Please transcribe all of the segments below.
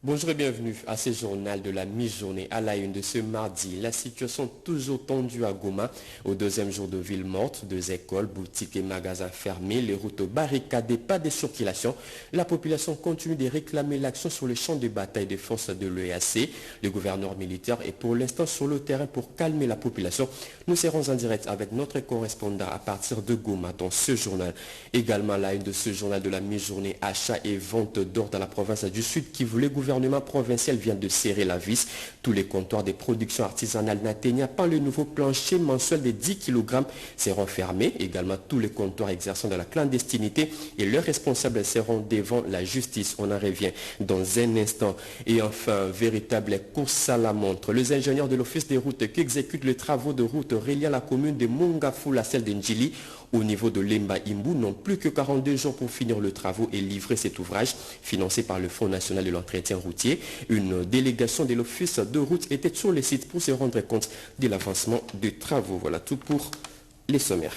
Bonjour et bienvenue à ce journal de la mi-journée. À la une de ce mardi, la situation toujours tendue à Goma. Au deuxième jour de ville morte, 2 écoles, boutiques et magasins fermés, les routes barricadées, pas de circulation. La population continue de réclamer l'action sur le champ de bataille des forces de l'EAC. Le gouverneur militaire est pour l'instant sur le terrain pour calmer la population. Nous serons en direct avec notre correspondant à partir de Goma dans ce journal. Également à la une de ce journal de la mi-journée, achat et vente d'or dans la province du Sud qui voulait gouverner. Le gouvernement provincial vient de serrer la vis. Tous les comptoirs des productions artisanales n'atteignant pas le nouveau plancher mensuel de 10 kg seront fermés. Également, tous les comptoirs exerçant dans la clandestinité et leurs responsables seront devant la justice. On en revient dans un instant. Et enfin, véritable course à la montre. Les ingénieurs de l'Office des routes qui exécutent les travaux de route reliant la commune de Mongafou à celle de Ndjili au niveau de Lemba Imbu n'ont plus que 42 jours pour finir le travaux et livrer cet ouvrage financé par le Fonds national de l'entretien routier. Une délégation de l'Office de route était sur le site pour se rendre compte de l'avancement des travaux. Voilà tout pour les sommaires.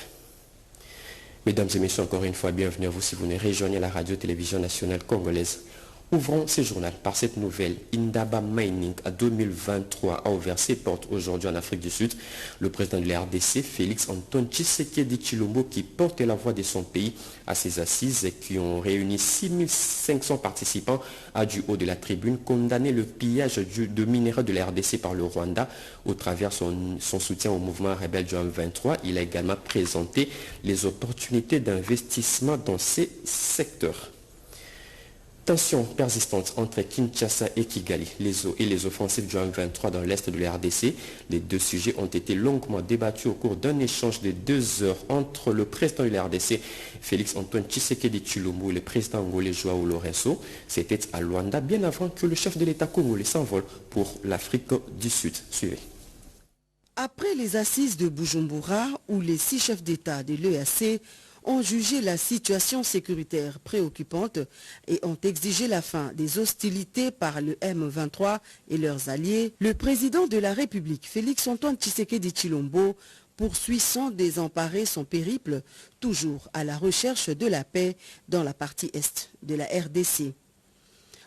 Mesdames et messieurs, encore une fois, bienvenue à vous si vous nous rejoignez la radio-télévision nationale congolaise. Ouvrons ce journal par cette nouvelle. Indaba Mining à 2023 a ouvert ses portes aujourd'hui en Afrique du Sud. Le président de la RDC, Félix Antoine Tshisekedi Tshilombo, qui porte la voix de son pays à ses assises et qui ont réuni 6500 participants, a du haut de la tribune condamné le pillage de minéraux de la RDC par le Rwanda au travers son soutien au mouvement rebelle du M23. Il a également présenté les opportunités d'investissement dans ces secteurs. Tension persistante entre Kinshasa et Kigali, les offensives du M23 dans l'est de la RDC. Les deux sujets ont été longuement débattus au cours d'un échange de 2 heures entre le président de la RDC, Félix Antoine Tshisekedi Tshilombo, et le président angolais Joao Lourenço. C'était à Luanda bien avant que le chef de l'État congolais s'envole pour l'Afrique du Sud. Suivez. Après les assises de Bujumbura, où les 6 chefs d'État de l'EAC ont jugé la situation sécuritaire préoccupante et ont exigé la fin des hostilités par le M23 et leurs alliés, le président de la République, Félix Antoine Tshisekedi Tshilombo, poursuit sans désemparer son périple, toujours à la recherche de la paix dans la partie est de la RDC.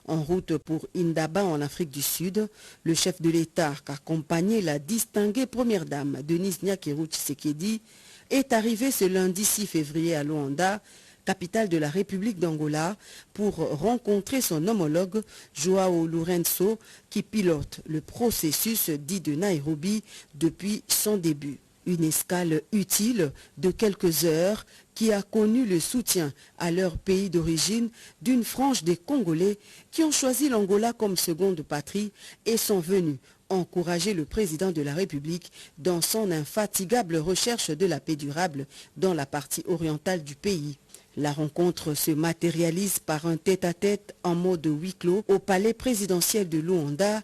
En route pour Indaba en Afrique du Sud, le chef de l'État, accompagné la distinguée première dame Denise Nyakeru Tshisekedi, est arrivé ce lundi 6 février à Luanda, capitale de la République d'Angola, pour rencontrer son homologue Joao Lourenço, qui pilote le processus dit de Nairobi depuis son début. Une escale utile de quelques heures qui a connu le soutien à leur pays d'origine d'une frange des Congolais qui ont choisi l'Angola comme seconde patrie et sont venus encourager le président de la République dans son infatigable recherche de la paix durable dans la partie orientale du pays. La rencontre se matérialise par un tête-à-tête en mode huis clos au palais présidentiel de Luanda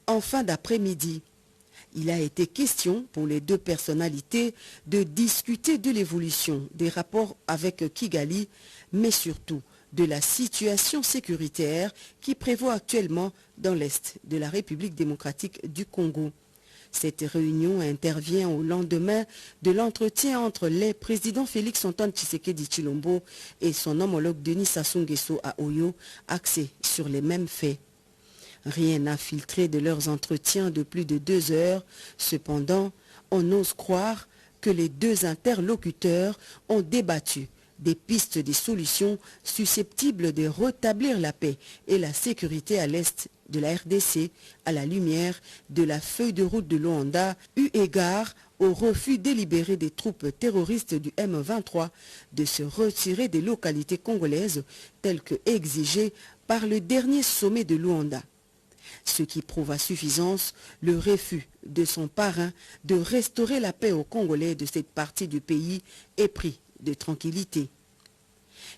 en fin d'après-midi. Il a été question pour les deux personnalités de discuter de l'évolution des rapports avec Kigali, mais surtout de la situation sécuritaire qui prévaut actuellement dans l'est de la République démocratique du Congo. Cette réunion intervient au lendemain de l'entretien entre les présidents Félix Antoine Tshisekedi Tshilombo et son homologue Denis Sassou Nguesso à Oyo, axé sur les mêmes faits. Rien n'a filtré de leurs entretiens de plus de 2 heures. Cependant, on ose croire que les deux interlocuteurs ont débattu des pistes des solutions susceptibles de rétablir la paix et la sécurité à l'est de la RDC à la lumière de la feuille de route de Luanda, eu égard au refus délibéré des troupes terroristes du M23 de se retirer des localités congolaises telles que exigées par le dernier sommet de Luanda. Ce qui prouve à suffisance le refus de son parrain de restaurer la paix aux Congolais de cette partie du pays épris de tranquillité.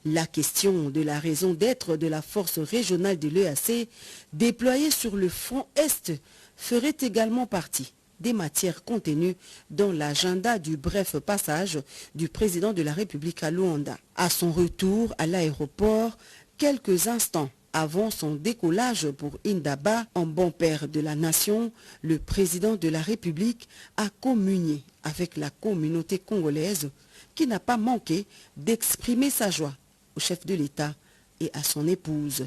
La question de la raison d'être de la force régionale de l'EAC déployée sur le front Est ferait également partie des matières contenues dans l'agenda du bref passage du président de la République à Luanda. À son retour à l'aéroport, quelques instants avant son décollage pour Indaba, en bon père de la nation, le président de la République a communié avec la communauté congolaise qui n'a pas manqué d'exprimer sa joie au chef de l'État et à son épouse.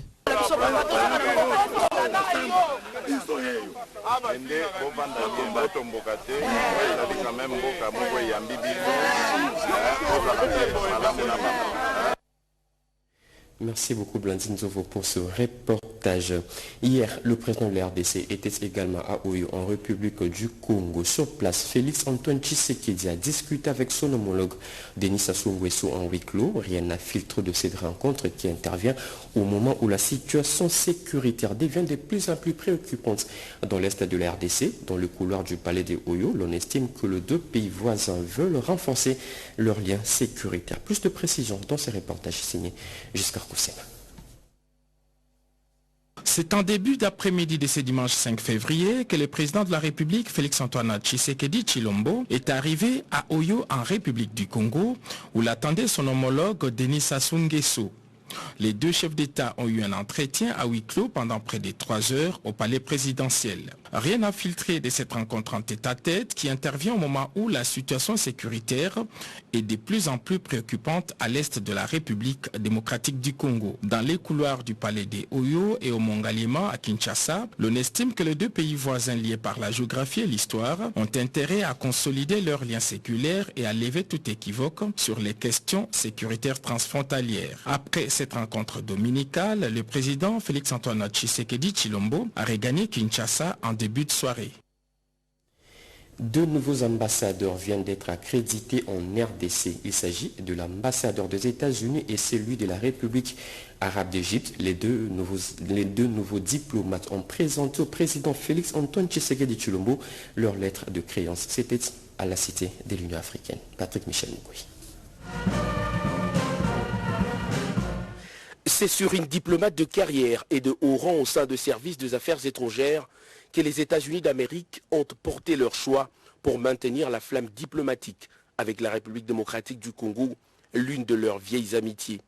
Merci beaucoup Blandine Zovo pour ce reportage. Hier, le président de la RDC était également à Oyo, en République du Congo. Sur place, Félix-Antoine Tshisekedi a discuté avec son homologue Denis Sassou Nguesso en huis clos. Rien n'a filtré de cette rencontre qui intervient au moment où la situation sécuritaire devient de plus en plus préoccupante. Dans l'est de la RDC, dans le couloir du palais de Oyo, l'on estime que les deux pays voisins veulent renforcer leurs liens sécuritaires. Plus de précisions dans ce reportage signé jusqu'à Koussema. C'est en début d'après-midi de ce dimanche 5 février que le président de la République, Félix-Antoine Tshisekedi Tshilombo, est arrivé à Oyo en République du Congo, où l'attendait son homologue Denis Sassou Nguesso. Les deux chefs d'État ont eu un entretien à huis clos pendant près de 3 heures au palais présidentiel. Rien n'a filtré de cette rencontre en tête-à-tête qui intervient au moment où la situation sécuritaire est de plus en plus préoccupante à l'est de la République démocratique du Congo. Dans les couloirs du palais des Oyo et au Mongaliema à Kinshasa, l'on estime que les deux pays voisins liés par la géographie et l'histoire ont intérêt à consolider leurs liens séculaires et à lever tout équivoque sur les questions sécuritaires transfrontalières. Après cette rencontre dominicale, le président Félix-Antoine Tshisekedi Tshilombo a regagné Kinshasa en début de soirée. Deux nouveaux ambassadeurs viennent d'être accrédités en RDC. Il s'agit de l'ambassadeur des États-Unis et celui de la République arabe d'Égypte. Les deux nouveaux diplomates ont présenté au président Félix-Antoine Tshisekedi Tshilombo leur lettre de créance. C'était à la Cité de l'Union africaine. Patrick Michel Moukoui. C'est sur une diplomate de carrière et de haut rang au sein de services des affaires étrangères que les États-Unis d'Amérique ont porté leur choix pour maintenir la flamme diplomatique avec la République démocratique du Congo, l'une de leurs vieilles amitiés.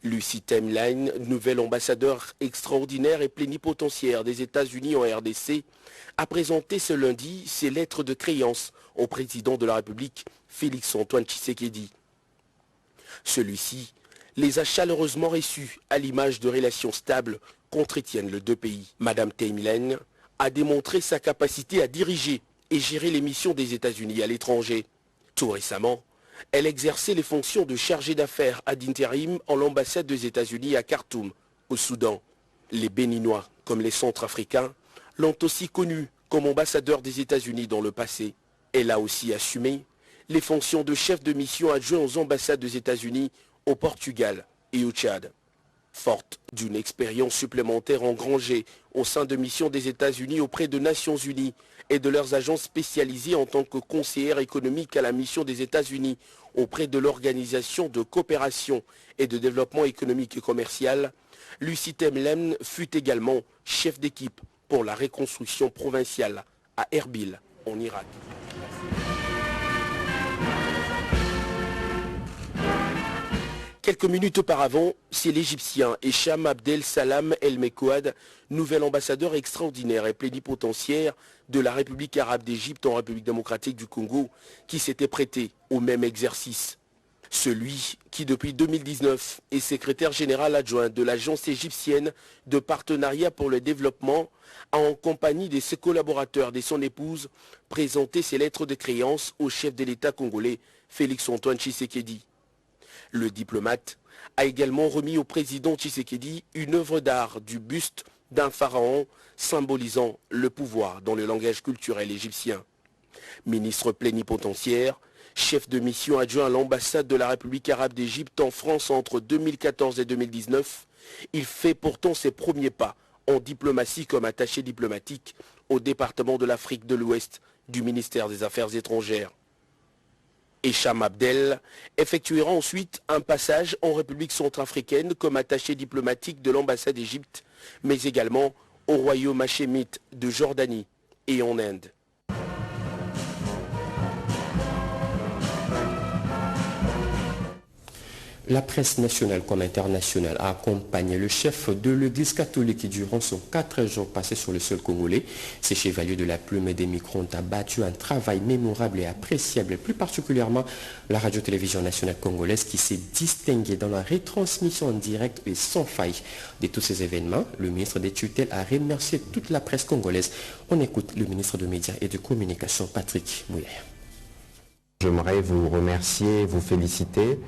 Lucie Timeline, nouvelle ambassadeur extraordinaire et plénipotentiaire des États-Unis en RDC, a présenté ce lundi ses lettres de créance au président de la République, Félix-Antoine Tshisekedi. Celui-ci les a chaleureusement reçus à l'image de relations stables qu'entretiennent les deux pays. Madame Timeline a démontré sa capacité à diriger et gérer les missions des États-Unis à l'étranger. Tout récemment, elle exerçait les fonctions de chargée d'affaires ad interim en l'ambassade des États-Unis à Khartoum, au Soudan. Les Béninois, comme les Centrafricains, l'ont aussi connue comme ambassadeur des États-Unis dans le passé. Elle a aussi assumé les fonctions de chef de mission adjoint aux ambassades des États-Unis au Portugal et au Tchad. Forte d'une expérience supplémentaire engrangée au sein de missions des États-Unis auprès de Nations Unies et de leurs agences spécialisées en tant que conseillère économique à la mission des États-Unis auprès de l'Organisation de coopération et de développement économique et commercial, Lucie Timeline fut également chef d'équipe pour la reconstruction provinciale à Erbil, en Irak. Quelques minutes auparavant, c'est l'Égyptien Hicham Abdel Salam El Mekouad, nouvel ambassadeur extraordinaire et plénipotentiaire de la République arabe d'Égypte en République démocratique du Congo, qui s'était prêté au même exercice. Celui qui, depuis 2019, est secrétaire général adjoint de l'Agence égyptienne de partenariat pour le développement, a en compagnie de ses collaborateurs et de son épouse présenté ses lettres de créance au chef de l'État congolais, Félix-Antoine Tshisekedi. Le diplomate a également remis au président Tshisekedi une œuvre d'art du buste d'un pharaon symbolisant le pouvoir dans le langage culturel égyptien. Ministre plénipotentiaire, chef de mission adjoint à l'ambassade de la République arabe d'Égypte en France entre 2014 et 2019, il fait pourtant ses premiers pas en diplomatie comme attaché diplomatique au département de l'Afrique de l'Ouest du ministère des Affaires étrangères. Hicham Abdel effectuera ensuite un passage en République centrafricaine comme attaché diplomatique de l'ambassade d'Égypte, mais également au royaume hachémite de Jordanie et en Inde. La presse nationale comme internationale a accompagné le chef de l'église catholique durant son 4 jours passés sur le sol congolais. Ces chevaliers de la plume et des micros ont abattu un travail mémorable et appréciable, plus particulièrement la radio-télévision nationale congolaise qui s'est distinguée dans la retransmission en direct et sans faille de tous ces événements. Le ministre des tutelles a remercié toute la presse congolaise. On écoute le ministre des Médias et de Communication, Patrick Mouillère. J'aimerais vous remercier, vous féliciter,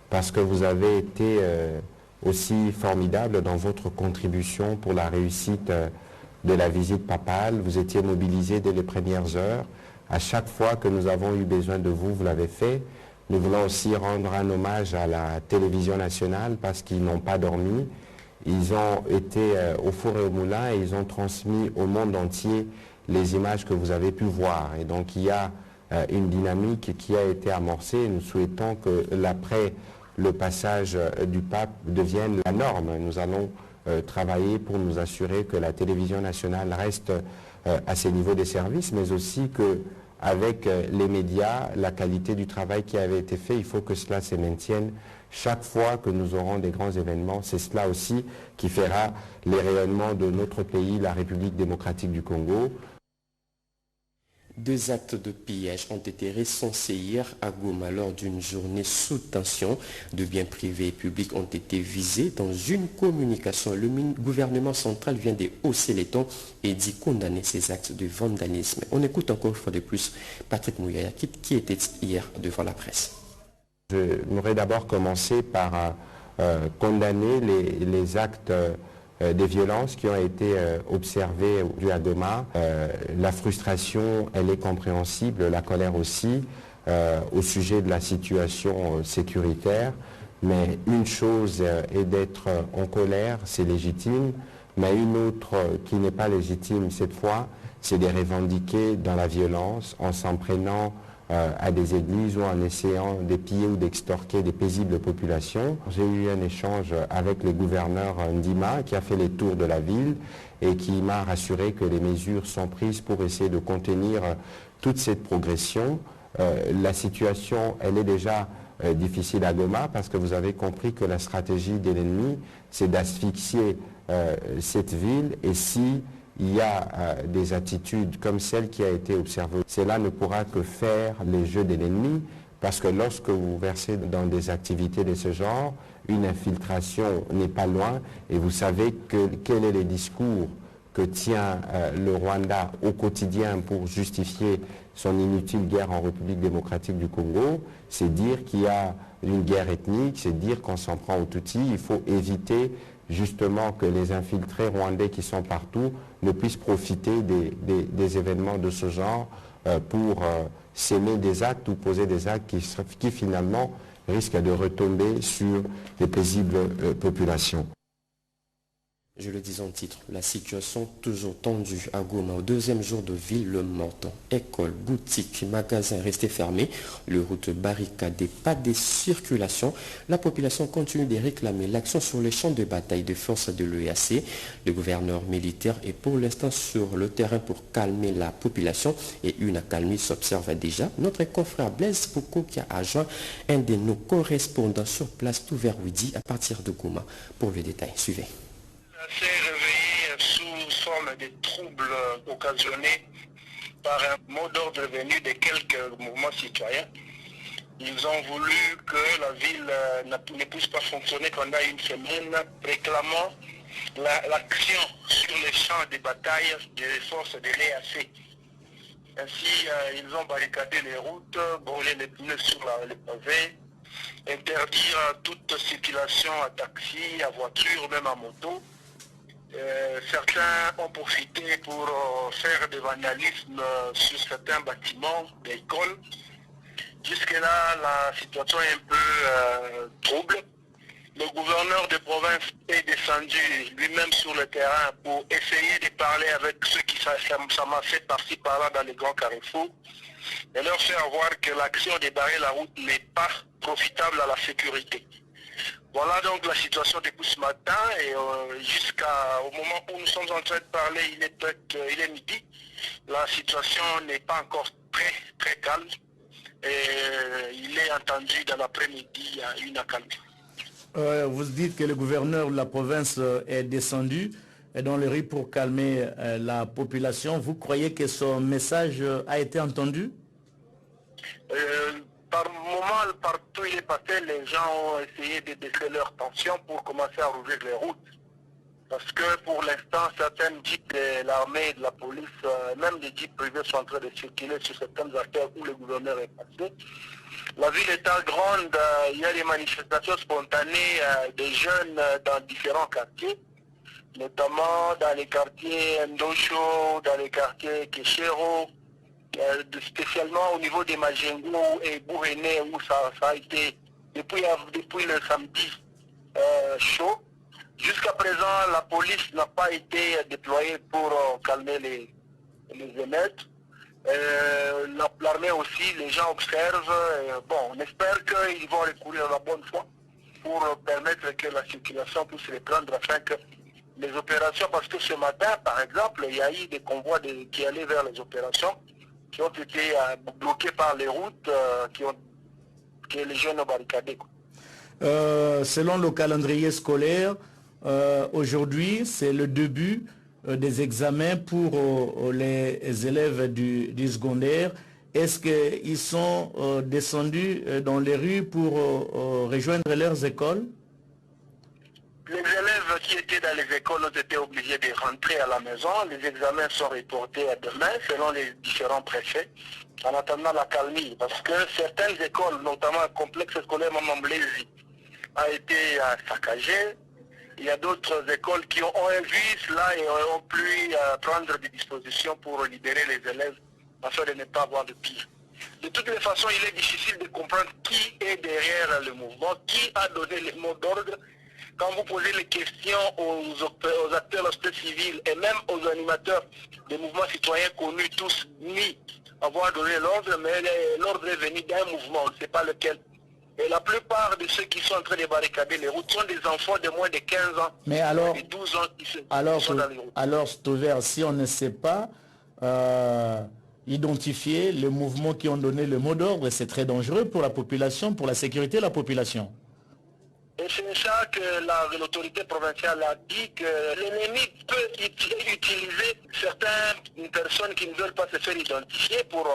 parce que vous avez été aussi formidable dans votre contribution pour la réussite de la visite papale. Vous étiez mobilisés dès les premières heures. À chaque fois que nous avons eu besoin de vous, vous l'avez fait. Nous voulons aussi rendre un hommage à la télévision nationale parce qu'ils n'ont pas dormi. Ils ont été au four et au moulin et ils ont transmis au monde entier les images que vous avez pu voir. Et donc il y a une dynamique qui a été amorcée. Nous souhaitons que l'après le passage du pape devienne la norme. Nous allons travailler pour nous assurer que la télévision nationale reste à ces niveaux des services, mais aussi qu'avec les médias, la qualité du travail qui avait été fait, il faut que cela se maintienne. Chaque fois que nous aurons des grands événements, c'est cela aussi qui fera les rayonnements de notre pays, la République démocratique du Congo. 2 actes de pillage ont été recensés hier à Goma lors d'une journée sous tension. 2 biens privés et publics ont été visés dans une communication. Le gouvernement central vient de hausser les tons et dit condamner ces actes de vandalisme. On écoute encore une fois de plus Patrick Mouillaya qui était hier devant la presse. Je voudrais d'abord commencer par condamner les actes des violences qui ont été observées à Goma. La frustration, elle est compréhensible, la colère aussi, au sujet de la situation sécuritaire. Mais une chose est d'être en colère, c'est légitime, mais une autre qui n'est pas légitime cette fois, c'est de revendiquer dans la violence en s'en prenant à des églises ou en essayant de piller ou d'extorquer des paisibles populations. J'ai eu un échange avec le gouverneur Ndima qui a fait les tours de la ville et qui m'a rassuré que les mesures sont prises pour essayer de contenir toute cette progression. La situation, elle est déjà difficile à Goma parce que vous avez compris que la stratégie de l'ennemi, c'est d'asphyxier cette ville et si il y a des attitudes comme celle qui a été observée. Cela ne pourra que faire les jeux de l'ennemi, parce que lorsque vous versez dans des activités de ce genre, une infiltration n'est pas loin, et vous savez quel est le discours que tient le Rwanda au quotidien pour justifier son inutile guerre en République démocratique du Congo. C'est dire qu'il y a une guerre ethnique, c'est dire qu'on s'en prend aux Tutsis. Il faut éviter justement que les infiltrés rwandais qui sont partout ne puissent profiter des événements de ce genre pour s'aimer des actes ou poser des actes qui finalement risquent de retomber sur les paisibles populations. Je le dis en titre, la situation toujours tendue à Goma au 2e jour de ville morte. Écoles, boutiques, magasins restés fermés, les routes barricadées, pas de circulation. La population continue de réclamer l'action sur les champs de bataille des forces de l'EAC. Le gouverneur militaire est pour l'instant sur le terrain pour calmer la population et une accalmie s'observe déjà. Notre confrère Blaise Poukou qui a adjoint un de nos correspondants sur place tout vers midi à partir de Goma. Pour le détail, suivez. S'est réveillé sous forme de troubles occasionnés par un mot d'ordre venu de quelques mouvements citoyens. Ils ont voulu que la ville ne puisse pas fonctionner pendant une semaine, réclamant l'action sur les champs de bataille des forces de l'EAC. Ainsi, ils ont barricadé les routes, brûlé les pneus sur les pavés, interdire toute circulation à taxi, à voiture, même à moto. Certains ont profité pour faire des vandalismes sur certains bâtiments d'école. Jusque-là, la situation est un peu trouble. Le gouverneur de province est descendu lui-même sur le terrain pour essayer de parler avec ceux qui s'amassaient par-ci par-là dans les grands carrefours et leur faire voir que l'action de barrer la route n'est pas profitable à la sécurité. Voilà donc la situation depuis ce matin et jusqu'au moment où nous sommes en train de parler, il est midi. La situation n'est pas encore très calme et il est entendu dans l'après-midi une accalmie. Vous dites que le gouverneur de la province est descendu dans les rues pour calmer la population. Vous croyez que son message a été entendu? Par moment, partout où il est passé, les gens ont essayé de baisser leur tension pour commencer à rouvrir les routes. Parce que pour l'instant, certaines jeeps de l'armée et de la police, même des jeeps privés sont en train de circuler sur certaines artères où le gouverneur est passé. La ville étant grande, il y a des manifestations spontanées des jeunes dans différents quartiers, notamment dans les quartiers Ndosho, dans les quartiers Keshero, spécialement au niveau des Majengo et Bourrené, où ça a été depuis le samedi chaud. Jusqu'à présent, la police n'a pas été déployée pour calmer les émeutes. L'armée aussi, les gens observent. On espère qu'ils vont recourir à la bonne foi pour permettre que la circulation puisse reprendre afin que les opérations, parce que ce matin, par exemple, il y a eu des convois qui allaient vers les opérations qui ont été bloqués par les routes que les jeunes ont barricadées. Selon le calendrier scolaire, aujourd'hui, c'est le début des examens pour les élèves du secondaire. Est-ce qu'ils sont descendus dans les rues pour rejoindre leurs écoles? Les élèves qui étaient dans les écoles ont été obligés de rentrer à la maison. Les examens sont reportés à demain selon les différents préfets en attendant la calmie. Parce que certaines écoles, notamment le complexe scolaire Mamamblézi, a été saccagé. Il y a d'autres écoles qui ont vu cela et ont pu prendre des dispositions pour libérer les élèves afin de ne pas avoir de pire. De toutes les façons, il est difficile de comprendre qui est derrière le mouvement, qui a donné les mots d'ordre. Quand vous posez les questions aux acteurs de la société civile et même aux animateurs des mouvements citoyens connus, tous mis avoir donné l'ordre, mais l'ordre est venu d'un mouvement, on ne sait pas lequel. Et la plupart de ceux qui sont en train de barricader les routes sont des enfants de moins de 15 ans, mais alors, de 12 ans qui sont dans les routes. Alors, Stover, si on ne sait pas identifier les mouvements qui ont donné le mot d'ordre, c'est très dangereux pour la population, pour la sécurité de la population. Et c'est ça que l'autorité provinciale a dit, que l'ennemi peut utiliser certaines personnes qui ne veulent pas se faire identifier pour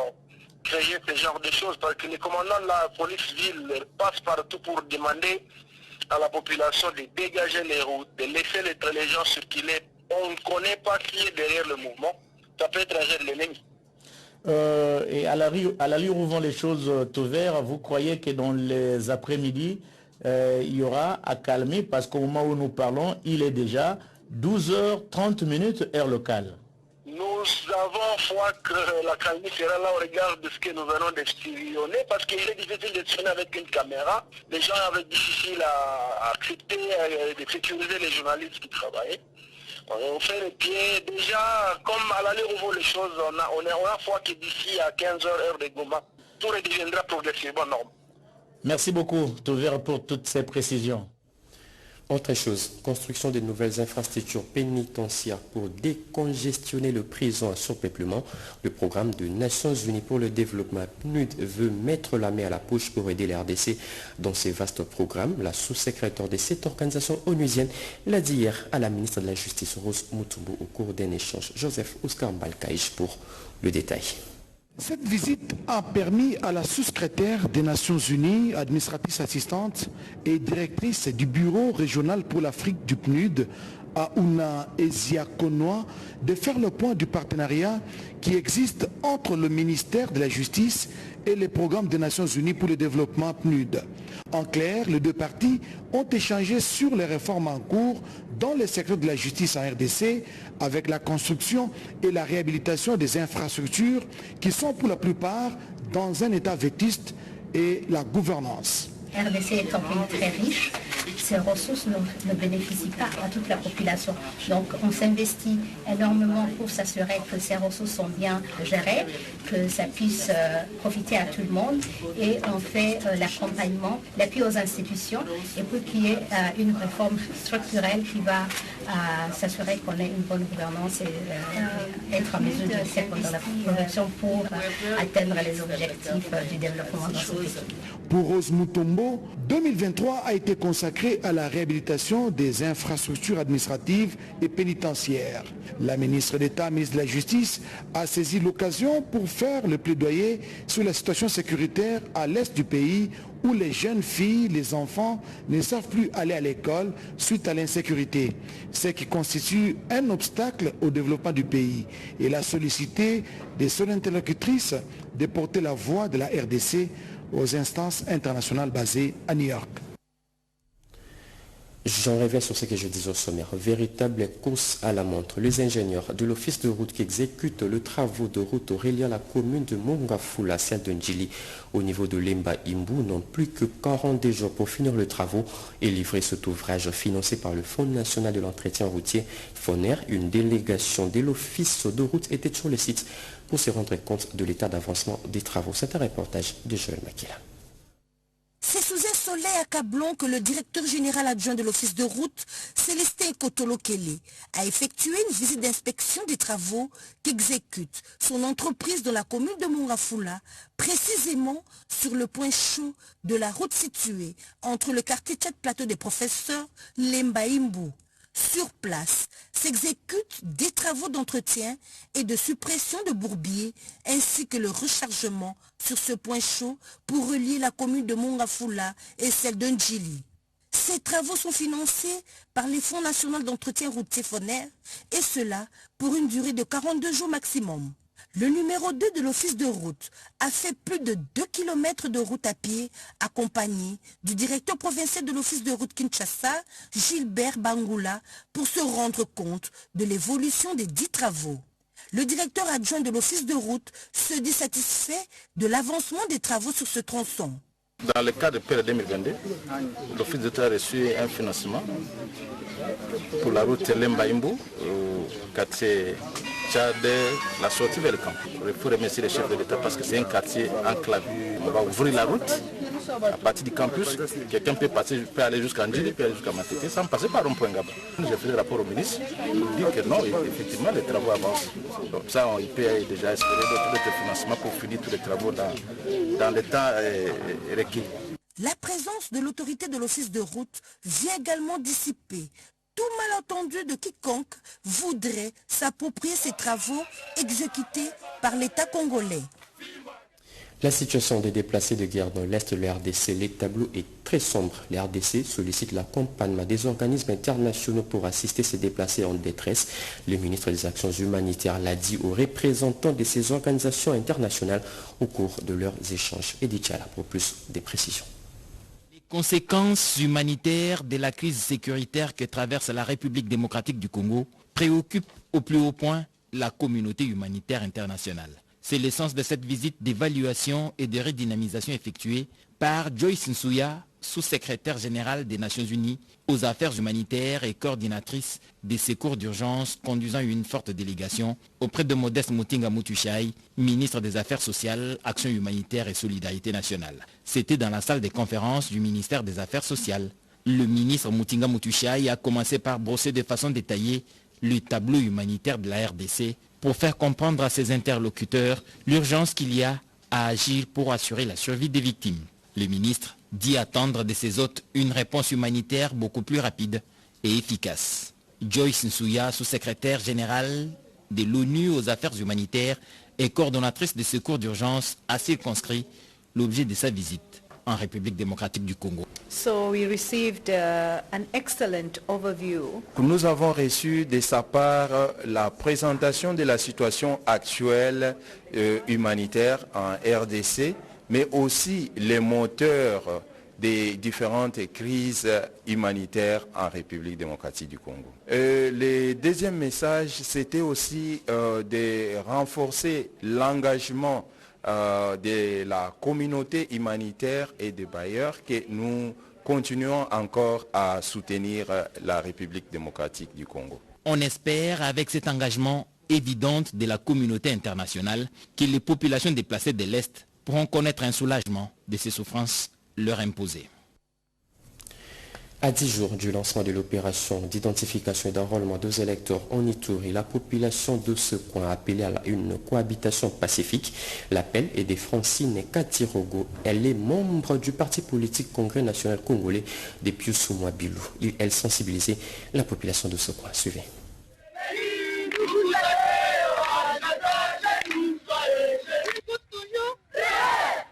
créer ce genre de choses, parce que les commandants de la police ville passent partout pour demander à la population de dégager les routes, de laisser les gens circuler. On ne connaît pas qui est derrière le mouvement. Ça peut être un jeu de l'ennemi. Et à l'allure où vont les choses, Tover, vous croyez que dans les après-midi, il y aura à calmer, parce qu'au moment où nous parlons, il est déjà 12h30 heure locale. Nous avons foi que la calmie sera là au regard de ce que nous venons d'espionner, parce qu'il est difficile de tourner avec une caméra. Les gens avaient difficile à accepter, de sécuriser les journalistes qui travaillaient. On fait les pieds. Déjà, comme à l'allure où vont les choses, on a foi que d'ici à 15h heure de Goma, tout redeviendra progressivement normal. Merci beaucoup, Tover, pour toutes ces précisions. Autre chose, construction de nouvelles infrastructures pénitentiaires pour décongestionner le prison à surpeuplement. Le programme des Nations Unies pour le développement PNUD veut mettre la main à la poche pour aider les RDC dans ces vastes programmes. La sous-secrétaire de cette organisation onusienne l'a dit hier à la ministre de la Justice, Rose Mutombo, au cours d'un échange. Joseph Oscar Mbalkaïch pour le détail. Cette visite a permis à la sous-secrétaire des Nations Unies, administratrice assistante et directrice du Bureau régional pour l'Afrique du PNUD, à Ouna Ezia-Konoa, de faire le point du partenariat qui existe entre le ministère de la Justice et les programmes des Nations Unies pour le développement PNUD. En clair, les deux parties ont échangé sur les réformes en cours dans le secteur de la justice en RDC, avec la construction et la réhabilitation des infrastructures qui sont pour la plupart dans un état vétuste et la gouvernance. RDC est un pays très riche, ces ressources ne bénéficient pas à toute la population. Donc on s'investit énormément pour s'assurer que ces ressources sont bien gérées, que ça puisse profiter à tout le monde, et on fait l'accompagnement, l'appui aux institutions, et pour qu'il y ait une réforme structurelle qui va à s'assurer qu'on ait une bonne gouvernance et être en mesure de faire dans la production pour atteindre les objectifs du développement dans ce pays. Pour Rose Mutombo, 2023 a été consacré à la réhabilitation des infrastructures administratives et pénitentiaires. La ministre d'État, ministre de la Justice, a saisi l'occasion pour faire le plaidoyer sur la situation sécuritaire à l'est du pays où les jeunes filles, les enfants ne savent plus aller à l'école suite à l'insécurité, ce qui constitue un obstacle au développement du pays. Elle a sollicité des seules interlocutrices de porter la voix de la RDC aux instances internationales basées à New York. J'en reviens sur ce que je disais au sommaire. Véritable course à la montre. Les ingénieurs de l'office de route qui exécutent le travaux de route reliant la commune de Mongafula à celle de Ndjili au niveau de Lemba Imbu n'ont plus que 40 jours pour finir le travaux et livrer cet ouvrage financé par le Fonds national de l'entretien routier FONER. Une délégation de l'office de route était sur le site pour se rendre compte de l'état d'avancement des travaux. C'est un reportage de Joël Makila. C'est sous un soleil accablant que le directeur général adjoint de l'office de route, Célestin Kotolo-Kele, a effectué une visite d'inspection des travaux qu'exécute son entreprise dans la commune de Mongafula, précisément sur le point chaud de la route située entre le quartier Tchad Plateau des Professeurs, Lemba Imbu. Sur place, s'exécutent des travaux d'entretien et de suppression de bourbiers ainsi que le rechargement sur ce point chaud pour relier la commune de Mongafula et celle de Ndjili. Ces travaux sont financés par les Fonds nationaux d'entretien routier FONER et cela pour une durée de 42 jours maximum. Le numéro 2 de l'office de route a fait plus de 2 km de route à pied, accompagné du directeur provincial de l'office de route Kinshasa, Gilbert Bangoula, pour se rendre compte de l'évolution des 10 travaux. Le directeur adjoint de l'office de route se dit satisfait de l'avancement des travaux sur ce tronçon. Dans le cadre de PRE 2022, l'office de route a reçu un financement pour la route Lemba-Imbu au quartier Tchad, la sortie vers le camp. Il faut remercier les chefs de l'État parce que c'est un quartier enclavé. On va ouvrir la route à partir du campus. Quelqu'un peut aller jusqu'à Ndjili, peut aller jusqu'à Matete sans passer par rond-point Gaba. J'ai fait le rapport au ministre pour dire que non, effectivement, les travaux avancent. Donc ça, il peut déjà espérer d'autres financements pour finir tous les travaux dans le temps requis. La présence de l'autorité de l'office de route vient également dissiper tout malentendu de quiconque voudrait s'approprier ces travaux exécutés par l'État congolais. La situation des déplacés de guerre dans l'Est de la RDC, les tableaux est très sombre. La RDC sollicite l'accompagnement des organismes internationaux pour assister ces déplacés en détresse. Le ministre des Actions humanitaires l'a dit aux représentants de ces organisations internationales au cours de leurs échanges. Edith Chala pour plus de précisions. Conséquences humanitaires de la crise sécuritaire que traverse la République démocratique du Congo préoccupent au plus haut point la communauté humanitaire internationale. C'est l'essence de cette visite d'évaluation et de redynamisation effectuée par Joyce Nsuya, sous-secrétaire générale des Nations Unies aux affaires humanitaires et coordinatrice des secours d'urgence, conduisant une forte délégation auprès de Modeste Mutinga Mutushai, ministre des Affaires sociales, Action humanitaire et solidarité nationale. C'était dans la salle des conférences du ministère des Affaires sociales. Le ministre Mutinga Mutushai a commencé par brosser de façon détaillée le tableau humanitaire de la RDC pour faire comprendre à ses interlocuteurs l'urgence qu'il y a à agir pour assurer la survie des victimes. Le ministre dit attendre de ses hôtes une réponse humanitaire beaucoup plus rapide et efficace. Joyce Nsuya, sous-secrétaire générale de l'ONU aux affaires humanitaires et coordonnatrice des secours d'urgence, a circonscrit l'objet de sa visite en République démocratique du Congo. Nous avons reçu de sa part la présentation de la situation actuelle humanitaire en RDC, mais aussi les moteurs des différentes crises humanitaires en République démocratique du Congo. Le deuxième message, c'était aussi de renforcer l'engagement de la communauté humanitaire et des bailleurs que nous continuons encore à soutenir la République démocratique du Congo. On espère, avec cet engagement évident de la communauté internationale, que les populations déplacées de l'Est pourront connaître un soulagement de ces souffrances leur imposées. À 10 jours du lancement de l'opération d'identification et d'enrôlement des électeurs en Ituri, la population de ce coin a appelé à une cohabitation pacifique. L'appel est de Francine Katirogo. Elle est membre du parti politique Congrès national congolais de Pius-Soumoua Bilou. Elle sensibilisait la population de ce coin. Suivez.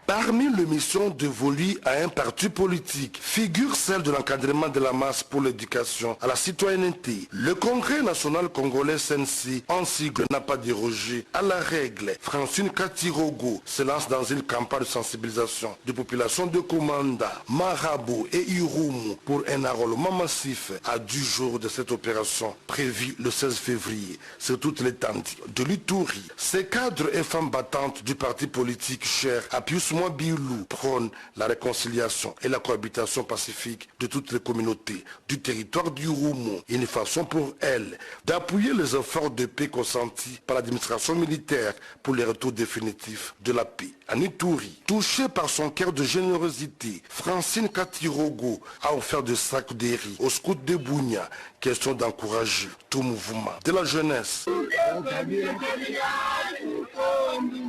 Parmi les missions dévolues à un parti politique, figure celle de l'encadrement de la masse pour l'éducation à la citoyenneté. Le Congrès national congolais CNC, en sigle, n'a pas dérogé à la règle. Francine Katirogo se lance dans une campagne de sensibilisation des populations de Komanda, Marabo et Irumu pour un enrôlement massif à 10 jours de cette opération prévue le 16 février sur toute l'étendue de l'Ituri. Ces cadres et femmes battantes du parti politique cher à Pius-Soumoua Bilou prône la réconciliation et la cohabitation pacifique de toutes les communautés du territoire du Roumo. Une façon pour elle d'appuyer les efforts de paix consentis par l'administration militaire pour le retour définitif de la paix. En Ituri, touchée par son cœur de générosité, Francine Katirogo a offert des sacs de riz aux scouts de Bounia, question d'encourager tout mouvement de la jeunesse.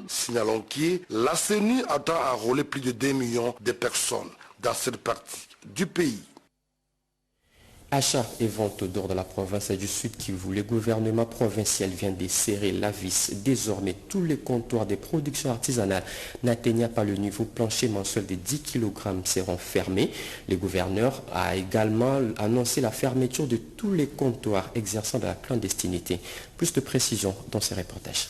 Signalons que la CENI attend enrôler plus de 2 millions de personnes dans cette partie du pays. Achat et vente d'or de la province du Sud Kivu, le gouvernement provincial vient de serrer la vis. Désormais, tous les comptoirs de production artisanale n'atteignant pas le niveau plancher mensuel de 10 kg seront fermés. Le gouverneur a également annoncé la fermeture de tous les comptoirs exerçant de la clandestinité. Plus de précisions dans ces reportages.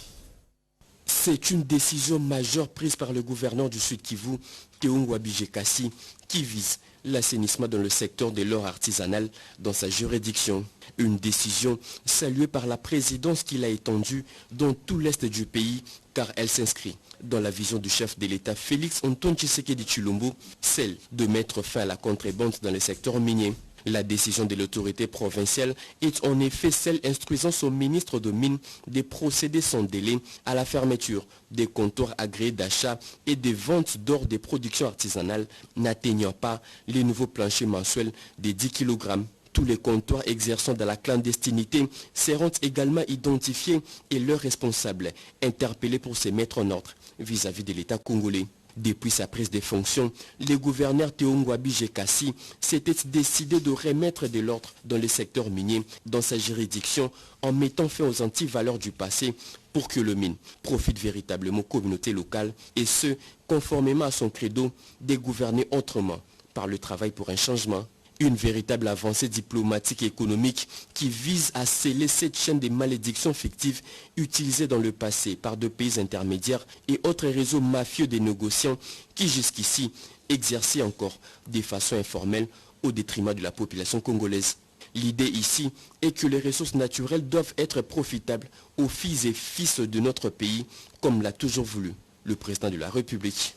C'est une décision majeure prise par le gouverneur du Sud Kivu, Théongwa Bijekasi, qui vise l'assainissement dans le secteur de l'or artisanal dans sa juridiction. Une décision saluée par la présidence qui l'a étendue dans tout l'est du pays, car elle s'inscrit dans la vision du chef de l'État Félix Antoine Tshisekedi Tshilombo, celle de mettre fin à la contrebande dans le secteur minier. La décision de l'autorité provinciale est en effet celle instruisant son ministre de Mines de procéder sans délai à la fermeture des comptoirs agréés d'achat et des ventes d'or des productions artisanales n'atteignant pas les nouveaux planchers mensuels de 10 kg. Tous les comptoirs exerçant dans la clandestinité seront également identifiés et leurs responsables interpellés pour se mettre en ordre vis-à-vis de l'État congolais. Depuis sa prise de fonction, le gouverneur Théongwa Bijekasi s'était décidé de remettre de l'ordre dans le secteur minier dans sa juridiction en mettant fin aux antivaleurs du passé pour que le mine profite véritablement aux communautés locales et ce, conformément à son credo de gouverner autrement par le travail pour un changement. Une véritable avancée diplomatique et économique qui vise à sceller cette chaîne de malédictions fictives utilisées dans le passé par de pays intermédiaires et autres réseaux mafieux des négociants qui jusqu'ici exerçaient encore de façon informelle au détriment de la population congolaise. L'idée ici est que les ressources naturelles doivent être profitables aux filles et fils de notre pays, comme l'a toujours voulu le président de la République.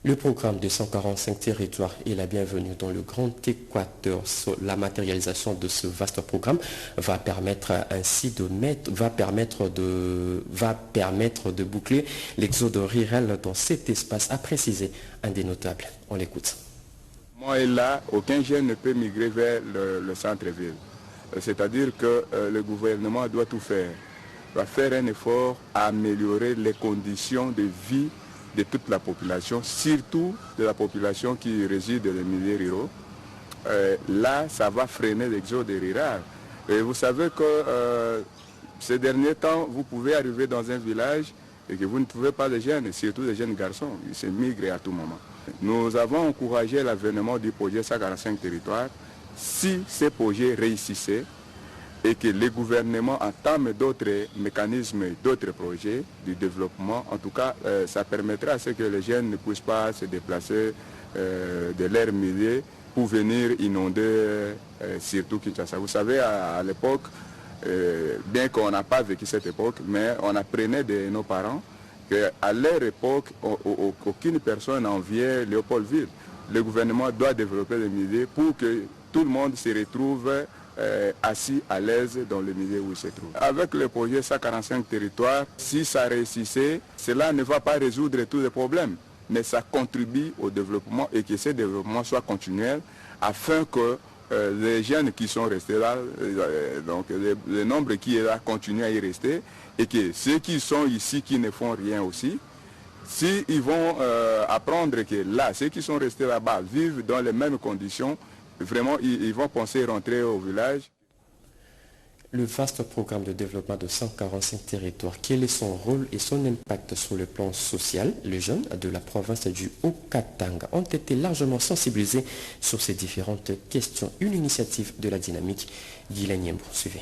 Le programme de 145 territoires est la bienvenue dans le Grand Équateur. La matérialisation de ce vaste programme va permettre de boucler l'exode rural dans cet espace, a précisé un des notables. On l'écoute. Moi et là, aucun jeune ne peut migrer vers le centre-ville. C'est-à-dire que le gouvernement doit tout faire. Va faire un effort à améliorer les conditions de vie de toute la population, surtout de la population qui réside dans les milieux ruraux. Là, ça va freiner l'exode rural. Et vous savez que ces derniers temps, vous pouvez arriver dans un village et que vous ne trouvez pas de jeunes, surtout des jeunes garçons. Ils se migrent à tout moment. Nous avons encouragé l'avènement du projet 145 territoires. Si ces projets réussissaient, et que les gouvernements entament d'autres mécanismes, d'autres projets de développement. En tout cas, ça permettra à ce que les jeunes ne puissent pas se déplacer de leur milieu pour venir inonder surtout Kinshasa. Vous savez, à l'époque, bien qu'on n'a pas vécu cette époque, mais on apprenait de nos parents qu'à leur époque, aucune personne n'enviait Léopoldville. Le gouvernement doit développer des milieux pour que tout le monde se retrouve assis à l'aise dans le milieu où il se trouve. Avec le projet 145 territoires, si ça réussissait, cela ne va pas résoudre tous les problèmes. mais ça contribue au développement et que ce développement soit continuel afin que les jeunes qui sont restés là, donc le nombre qui est là continue à y rester et que ceux qui sont ici qui ne font rien aussi, si ils vont apprendre que là, ceux qui sont restés là-bas vivent dans les mêmes conditions, vraiment ils vont penser rentrer au village. Le vaste programme de développement de 145 territoires, quel est son rôle et son impact sur le plan social? Les jeunes de la province du Haut-Katanga ont été largement sensibilisés sur ces différentes questions. Une initiative de la dynamique. Guylaine Yembo, suivez.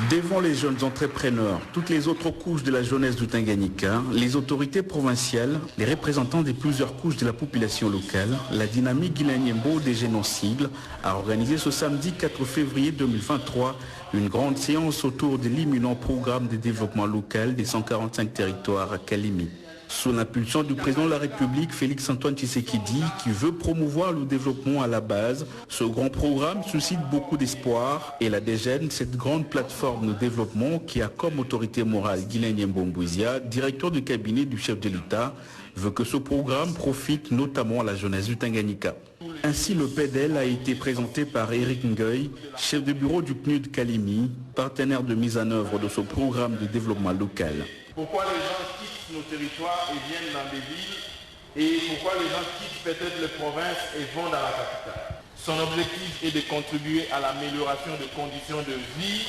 Devant les jeunes entrepreneurs, toutes les autres couches de la jeunesse du Tanganyika, les autorités provinciales, les représentants de plusieurs couches de la population locale, la dynamique Guylaine Yembo des jeunes en sigle a organisé ce samedi 4 février 2023 une grande séance autour de l'imminent programme de développement local des 145 territoires à Kalimi. Sous l'impulsion du président de la République, Félix-Antoine Tshisekedi, qui veut promouvoir le développement à la base, ce grand programme suscite beaucoup d'espoir et la DGN, cette grande plateforme de développement qui a comme autorité morale Guylaine Yembo Mbouizia, directeur du cabinet du chef de l'État, veut que ce programme profite notamment à la jeunesse du Tanganyika. Ainsi, le PDL a été présenté par Eric Ngoy, chef de bureau du PNUD Kalimi, partenaire de mise en œuvre de ce programme de développement local. Pourquoi les gens quittent nos territoires et viennent dans des villes et pourquoi les gens quittent peut-être les provinces et vont dans la capitale. Son objectif est de contribuer à l'amélioration des conditions de vie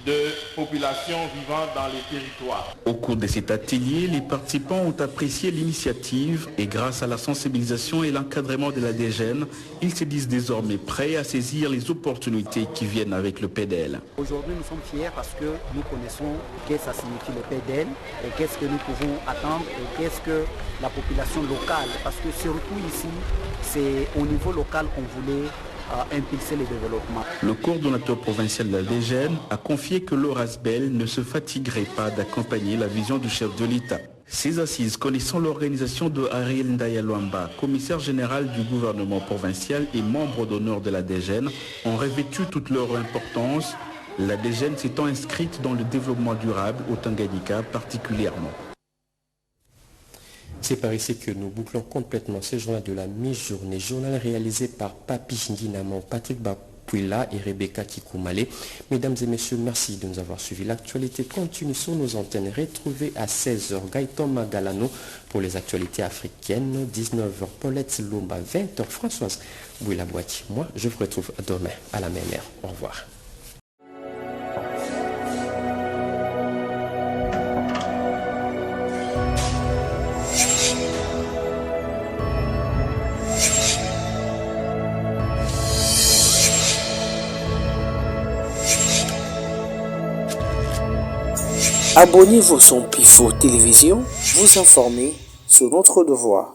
de populations vivant dans les territoires. Au cours de cet atelier, les participants ont apprécié l'initiative et grâce à la sensibilisation et l'encadrement de la DGN, ils se disent désormais prêts à saisir les opportunités qui viennent avec le PDL. Aujourd'hui, nous sommes fiers parce que nous connaissons ce que ça signifie le PDL et qu'est-ce que nous pouvons attendre et qu'est-ce que la population locale, parce que surtout ici, c'est au niveau local qu'on voulait impulser le développement. Le coordonnateur provincial de la DGN a confié que Laurence Bell ne se fatiguerait pas d'accompagner la vision du chef de l'État. Ces assises, connaissant l'organisation de Ariel Ndayalwamba, commissaire général du gouvernement provincial et membre d'honneur de la DGN, ont revêtu toute leur importance, la DGN s'étant inscrite dans le développement durable au Tanganyika particulièrement. C'est par ici que nous bouclons complètement ce journal de la mi-journée. Journal réalisé par Papi Nguinamon, Patrick Bapuila et Rebecca Kikoumale. Mesdames et messieurs, merci de nous avoir suivis. L'actualité continue sur nos antennes. Retrouvez à 16h Gaëtan Magalano pour les actualités africaines. 19h Paulette Lomba, 20h Françoise Bouila-Boiti. Moi, je vous retrouve demain à la même heure. Au revoir. Abonnez-vous sur Pifo Télévision, vous informer sur notre devoir.